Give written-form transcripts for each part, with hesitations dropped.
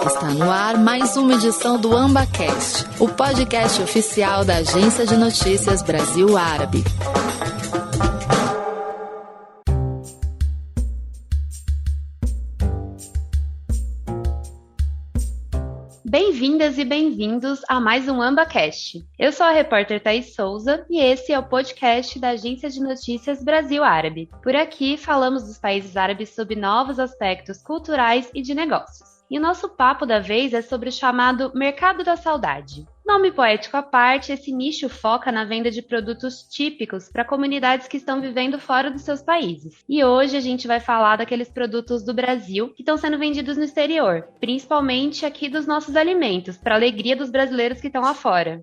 Está no ar mais uma edição do AmbaCast, o podcast oficial da Agência de Notícias Brasil Árabe. Bem-vindas e bem-vindos a mais um AmbaCast. Eu sou a repórter Thaís Souza e esse é o podcast da Agência de Notícias Brasil Árabe. Por aqui falamos dos países árabes sob novos aspectos culturais e de negócios. E o nosso papo da vez é sobre o chamado Mercado da Saudade. Nome poético à parte, esse nicho foca na venda de produtos típicos para comunidades que estão vivendo fora dos seus países. E hoje a gente vai falar daqueles produtos do Brasil que estão sendo vendidos no exterior, principalmente aqui dos nossos alimentos, para a alegria dos brasileiros que estão lá fora.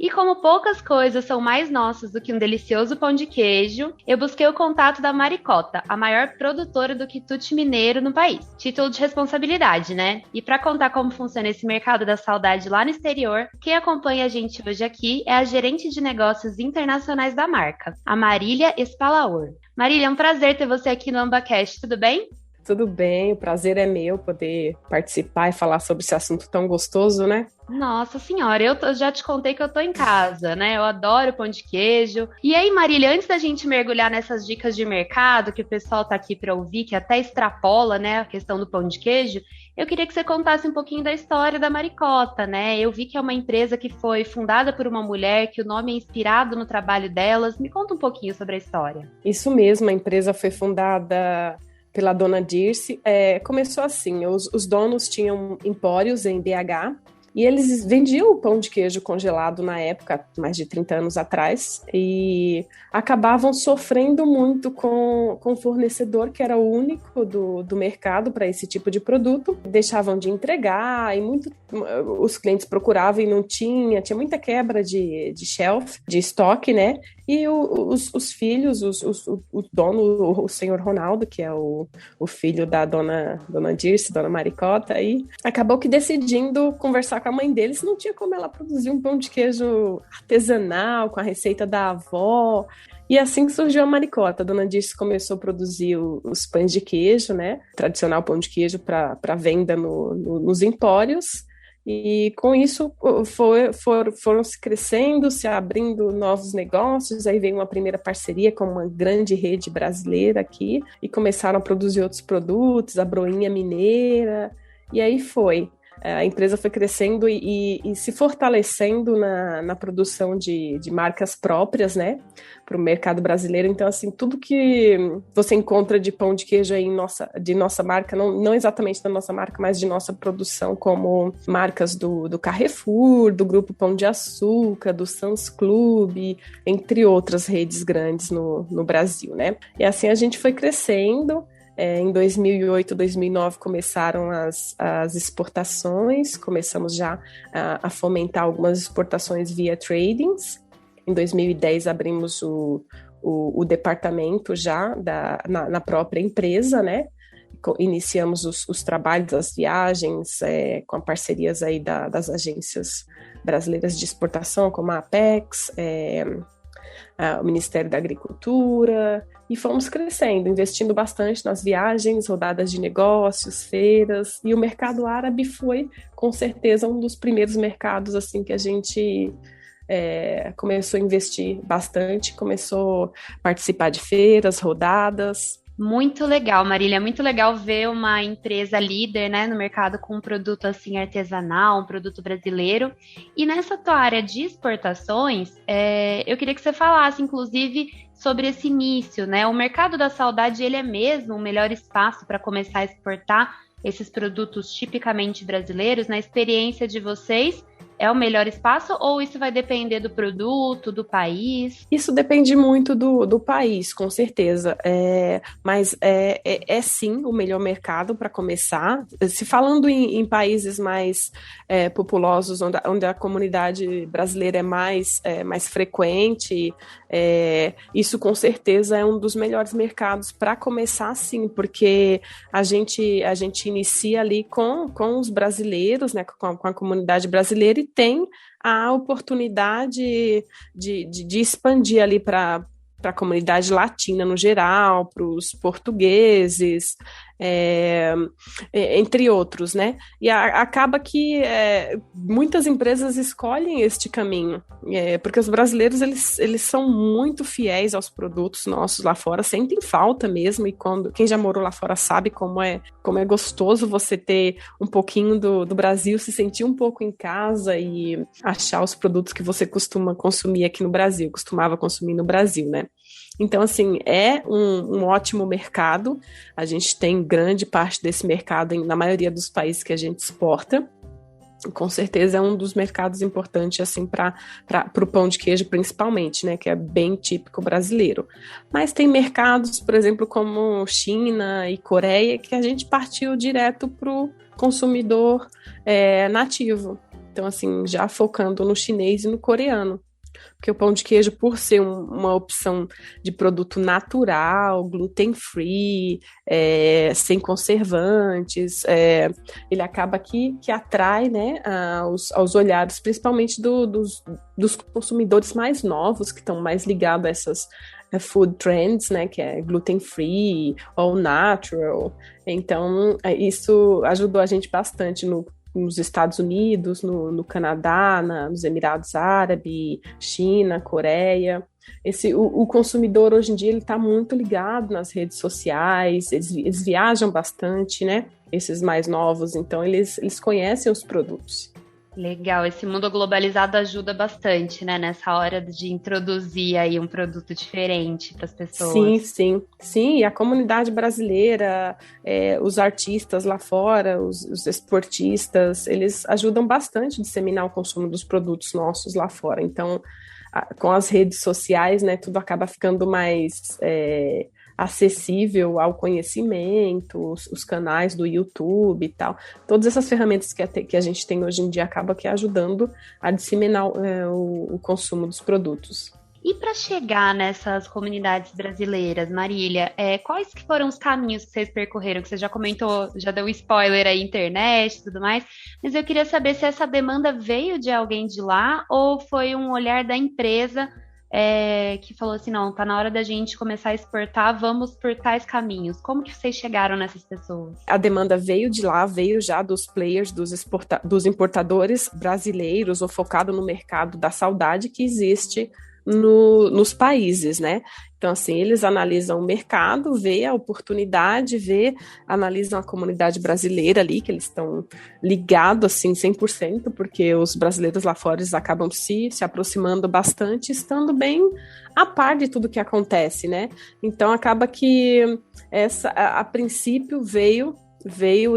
E como poucas coisas são mais nossas do que um delicioso pão de queijo, eu busquei o contato da Maricota, a maior produtora do quitute mineiro no país. Título de responsabilidade, né? E para contar como funciona esse mercado da saudade lá no exterior, quem acompanha a gente hoje aqui é a gerente de negócios internacionais da marca, a Marília Espalaor. Marília, é um prazer ter você aqui no AmbaCast, tudo bem? Tudo bem, o prazer é meu poder participar e falar sobre esse assunto tão gostoso, né? Nossa senhora, eu já te contei que eu tô em casa, né? Eu adoro pão de queijo. E aí, Marília, antes da gente mergulhar nessas dicas de mercado, que o pessoal tá aqui para ouvir, que até extrapola, né, a questão do pão de queijo, eu queria que você contasse um pouquinho da história da Maricota, né? Eu vi que é uma empresa que foi fundada por uma mulher, que o nome é inspirado no trabalho delas. Me conta um pouquinho sobre a história. Isso mesmo, a empresa foi fundada pela dona Dirce. Começou assim, os donos tinham empórios em BH, e eles vendiam o pão de queijo congelado na época, mais de 30 anos atrás, e acabavam sofrendo muito com o fornecedor, que era o único do mercado para esse tipo de produto. Deixavam de entregar, e os clientes procuravam e não tinha muita quebra de shelf, de estoque, né? E os filhos, o dono, o senhor Ronaldo, que é o filho da dona Dirce, dona Maricota, aí acabou que decidindo conversar com a mãe dele se não tinha como ela produzir um pão de queijo artesanal, com a receita da avó. E assim surgiu a Maricota. A dona Dirce começou a produzir os pães de queijo, né? Tradicional pão de queijo para venda nos empórios. E com isso foram se crescendo, se abrindo novos negócios. Aí veio uma primeira parceria com uma grande rede brasileira aqui e começaram a produzir outros produtos, a broinha mineira, e aí foi. A empresa foi crescendo e se fortalecendo na produção de marcas próprias, né, para o mercado brasileiro. Então, assim, tudo que você encontra de pão de queijo aí de nossa marca, não exatamente da nossa marca, mas de nossa produção, como marcas do Carrefour, do Grupo Pão de Açúcar, do Sam's Club, entre outras redes grandes no Brasil, né. E assim a gente foi crescendo. Em 2008, 2009 começaram as exportações, começamos já a fomentar algumas exportações via tradings. Em 2010 abrimos o departamento já na própria empresa, né? Iniciamos os trabalhos das viagens com parcerias aí das agências brasileiras de exportação, como a Apex, o Ministério da Agricultura, e fomos crescendo, investindo bastante nas viagens, rodadas de negócios, feiras, e o mercado árabe foi, com certeza, um dos primeiros mercados assim, que a gente começou a investir bastante, começou a participar de feiras, rodadas. Muito legal, Marília, muito legal ver uma empresa líder, né, no mercado com um produto assim artesanal, um produto brasileiro. E nessa tua área de exportações, eu queria que você falasse, inclusive, sobre esse início, né? O mercado da saudade, ele é mesmo o melhor espaço para começar a exportar esses produtos tipicamente brasileiros? Na experiência de vocês, é o melhor espaço ou isso vai depender do produto, do país? Isso depende muito do país, com certeza. Mas é sim o melhor mercado para começar. Se falando em países mais populosos, onde a comunidade brasileira é mais frequente, isso com certeza é um dos melhores mercados para começar, sim, porque a gente inicia ali com os brasileiros, né, com a comunidade brasileira, e tem a oportunidade de expandir ali para a comunidade latina no geral, para os portugueses, entre outros, né? E acaba que muitas empresas escolhem este caminho, porque os brasileiros, eles são muito fiéis aos produtos nossos lá fora, sentem falta mesmo, e quem já morou lá fora sabe como é gostoso você ter um pouquinho do Brasil, se sentir um pouco em casa e achar os produtos que você costumava consumir no Brasil, né? Então, assim, é um ótimo mercado. A gente tem grande parte desse mercado na maioria dos países que a gente exporta. Com certeza é um dos mercados importantes, assim, para o pão de queijo, principalmente, né, que é bem típico brasileiro. Mas tem mercados, por exemplo, como China e Coreia, que a gente partiu direto para o consumidor nativo. Então, assim, já focando no chinês e no coreano. Porque o pão de queijo, por ser uma opção de produto natural, gluten-free, sem conservantes, ele acaba que atrai, né, aos olhares, principalmente dos consumidores mais novos, que estão mais ligados a essas food trends, né, que é gluten-free, all natural. Então, isso ajudou a gente bastante nos Estados Unidos, no Canadá, nos Emirados Árabes, China, Coreia. O consumidor hoje em dia ele está muito ligado nas redes sociais, eles viajam bastante, né? Esses mais novos, então eles conhecem os produtos. Legal, esse mundo globalizado ajuda bastante, né, nessa hora de introduzir aí um produto diferente para as pessoas. Sim, e a comunidade brasileira, os artistas lá fora, os esportistas, eles ajudam bastante a disseminar o consumo dos produtos nossos lá fora. Então, com as redes sociais, né, tudo acaba ficando mais acessível ao conhecimento, os canais do YouTube e tal. Todas essas ferramentas que a gente tem hoje em dia acaba que ajudando a disseminar o consumo dos produtos. E para chegar nessas comunidades brasileiras, Marília, quais que foram os caminhos que vocês percorreram? Que você já comentou, já deu spoiler aí, internet e tudo mais, mas eu queria saber se essa demanda veio de alguém de lá ou foi um olhar da empresa que falou assim, não, tá na hora da gente começar a exportar, vamos por tais caminhos. Como que vocês chegaram nessas pessoas? A demanda veio de lá, veio já dos players, dos importadores brasileiros, ou focado no mercado da saudade que existe nos países, né? Então, assim, eles analisam o mercado, vê a oportunidade, analisam a comunidade brasileira ali, que eles estão ligados, assim, 100%, porque os brasileiros lá fora, eles acabam se aproximando bastante, estando bem a par de tudo que acontece, né? Então, acaba que a princípio veio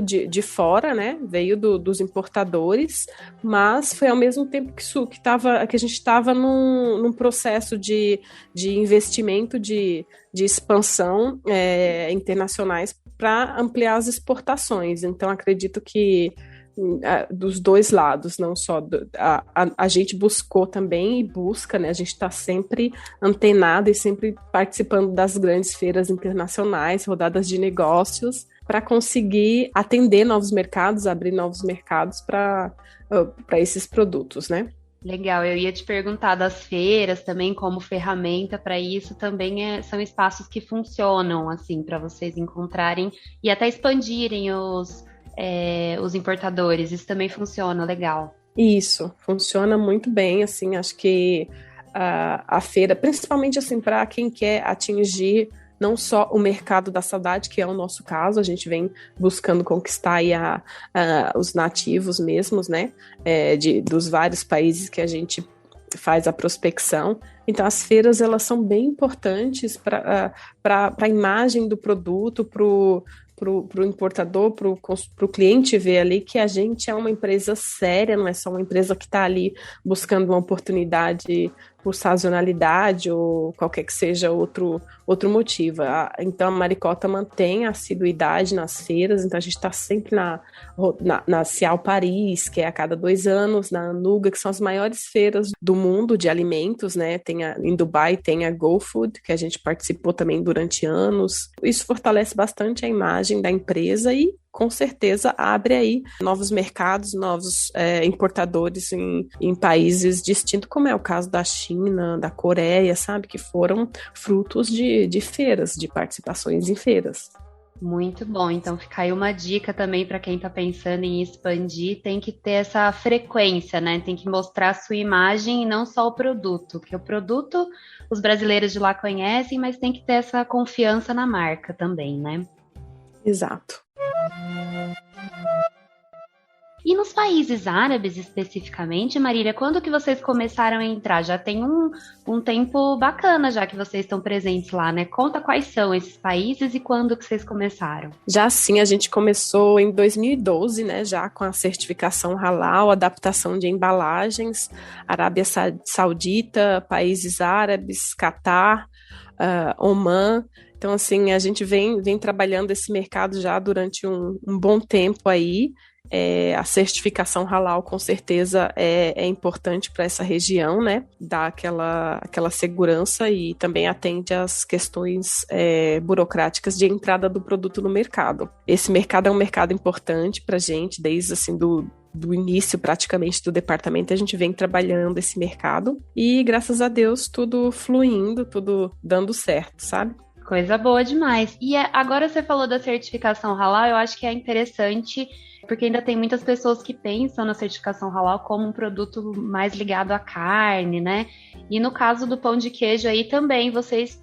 de fora, né? Veio dos importadores, mas foi ao mesmo tempo que a gente estava num processo de investimento, de expansão internacionais para ampliar as exportações. Então, acredito que dos dois lados, não só a gente buscou também e busca, né? A gente está sempre antenado e sempre participando das grandes feiras internacionais, rodadas de negócios, para conseguir atender novos mercados, abrir novos mercados para esses produtos, né? Legal, eu ia te perguntar das feiras também como ferramenta para isso, também são espaços que funcionam, assim, para vocês encontrarem e até expandirem os importadores, isso também funciona, legal. Isso, funciona muito bem, assim, acho que a feira, principalmente assim, para quem quer atingir não só o mercado da saudade, que é o nosso caso, a gente vem buscando conquistar aí os nativos mesmos, né, dos vários países que a gente faz a prospecção. Então, as feiras, elas são bem importantes para a imagem do produto, para o importador, para o cliente ver ali que a gente é uma empresa séria, não é só uma empresa que está ali buscando uma oportunidade por sazonalidade ou qualquer que seja outro motivo. Então, a Maricota mantém a assiduidade nas feiras, então a gente está sempre na Cial Paris, que é a cada 2 anos, na Anuga, que são as maiores feiras do mundo de alimentos, né? Em Dubai tem a GoFood, que a gente participou também durante anos. Isso fortalece bastante a imagem da empresa e com certeza abre aí novos mercados, novos importadores em países distintos, como é o caso da China, da Coreia, sabe? Que foram frutos de feiras, de participações em feiras. Muito bom, então fica aí uma dica também para quem está pensando em expandir, tem que ter essa frequência, né? Tem que mostrar a sua imagem e não só o produto, porque o produto os brasileiros de lá conhecem, mas tem que ter essa confiança na marca também, né? Exato. E nos países árabes, especificamente, Marília, quando que vocês começaram a entrar? Já tem um tempo bacana já que vocês estão presentes lá, né? Conta quais são esses países e quando que vocês começaram. Já sim, a gente começou em 2012, né? Já com a certificação halal, adaptação de embalagens, Arábia Saudita, países árabes, Catar, Omã. Então, assim, a gente vem trabalhando esse mercado já durante um bom tempo aí. A certificação halal com certeza é importante para essa região, né? Dá aquela segurança e também atende às questões burocráticas de entrada do produto no mercado. Esse mercado é um mercado importante para a gente, desde assim do início praticamente do departamento, a gente vem trabalhando esse mercado e graças a Deus tudo fluindo, tudo dando certo, sabe? Coisa boa demais. E agora você falou da certificação halal, eu acho que é interessante, porque ainda tem muitas pessoas que pensam na certificação halal como um produto mais ligado à carne, né? E no caso do pão de queijo aí também, vocês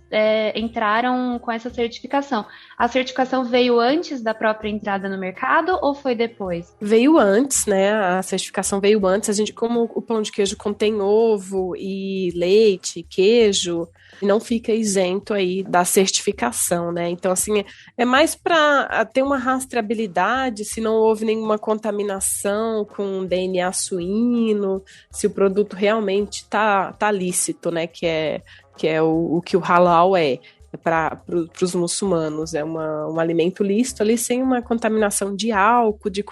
entraram com essa certificação. A certificação veio antes da própria entrada no mercado ou foi depois? Veio antes, né? A certificação veio antes. A gente, como o pão de queijo contém ovo e leite, queijo, não fica isento aí da certificação, né? Então, assim, é mais para ter uma rastreabilidade, se não houve nenhuma contaminação com DNA suíno, se o produto realmente tá lícito, né? Que é o que o halal é. Para os muçulmanos, é um alimento lícito ali sem uma contaminação de álcool, de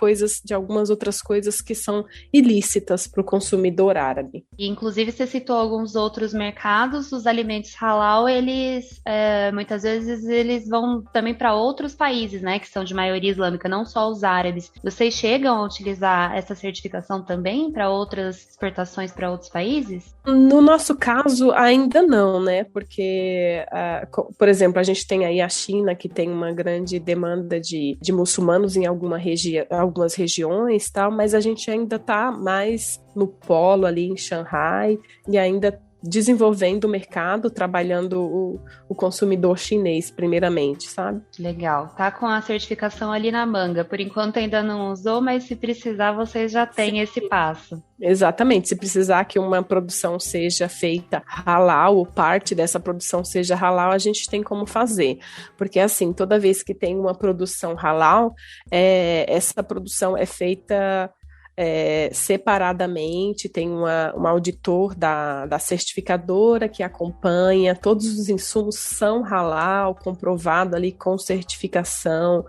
algumas outras coisas que são ilícitas para o consumidor árabe. E, inclusive, você citou alguns outros mercados, os alimentos halal, eles muitas vezes eles vão também para outros países, né, que são de maioria islâmica, não só os árabes. Vocês chegam a utilizar essa certificação também para outras exportações para outros países? No nosso caso, ainda não, né, porque por exemplo, a gente tem aí a China, que tem uma grande demanda de muçulmanos em algumas regiões, tal, mas a gente ainda está mais no polo ali em Xangai e ainda desenvolvendo o mercado, trabalhando o consumidor chinês primeiramente, sabe? Legal. Tá com a certificação ali na manga. Por enquanto ainda não usou, mas se precisar vocês já têm esse passo. Exatamente. Se precisar que uma produção seja feita halal, ou parte dessa produção seja halal, a gente tem como fazer. Porque assim, toda vez que tem uma produção halal, essa produção é feita separadamente, tem um auditor da certificadora que acompanha, todos os insumos são halal, comprovado ali com certificação,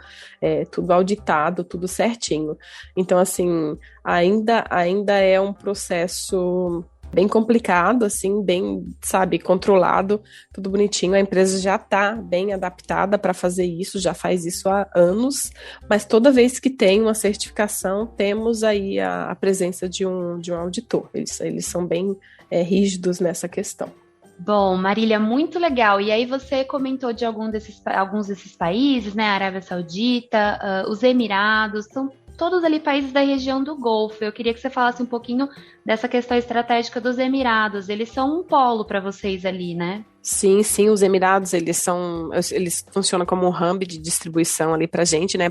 tudo auditado, tudo certinho. Então, assim, ainda é um processo bem complicado, assim, bem, sabe, controlado, tudo bonitinho. A empresa já está bem adaptada para fazer isso, já faz isso há anos, mas toda vez que tem uma certificação, temos aí a presença de um auditor. Eles são bem rígidos nessa questão. Bom, Marília, muito legal. E aí você comentou de alguns desses países, né? A Arábia Saudita, os Emirados, são todos ali países da região do Golfo. Eu queria que você falasse um pouquinho dessa questão estratégica dos Emirados. Eles são um polo para vocês ali, né? Sim, os Emirados, eles funcionam como um hub de distribuição ali pra gente, né,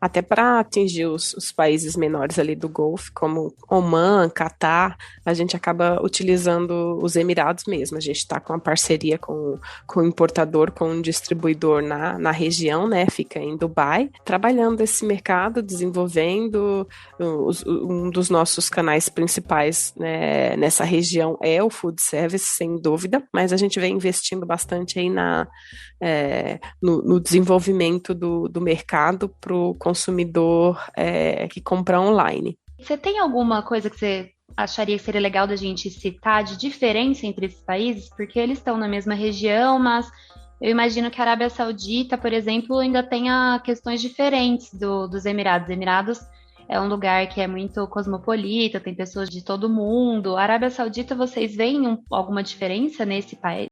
até para atingir os países menores ali do Golfo, como Omã, Catar, a gente acaba utilizando os Emirados mesmo, a gente está com uma parceria com o importador, com um distribuidor na região, né, fica em Dubai, trabalhando esse mercado, desenvolvendo um dos nossos canais principais, né, nessa região é o food service, sem dúvida, mas a gente vem investindo bastante aí no desenvolvimento do mercado para o consumidor que compra online. Você tem alguma coisa que você acharia que seria legal da gente citar de diferença entre esses países? Porque eles estão na mesma região, mas Eu imagino que a Arábia Saudita, por exemplo, ainda tenha questões diferentes dos Emirados. Emirados é um lugar que é muito cosmopolita, tem pessoas de todo mundo. A Arábia Saudita, vocês veem alguma diferença nesse país?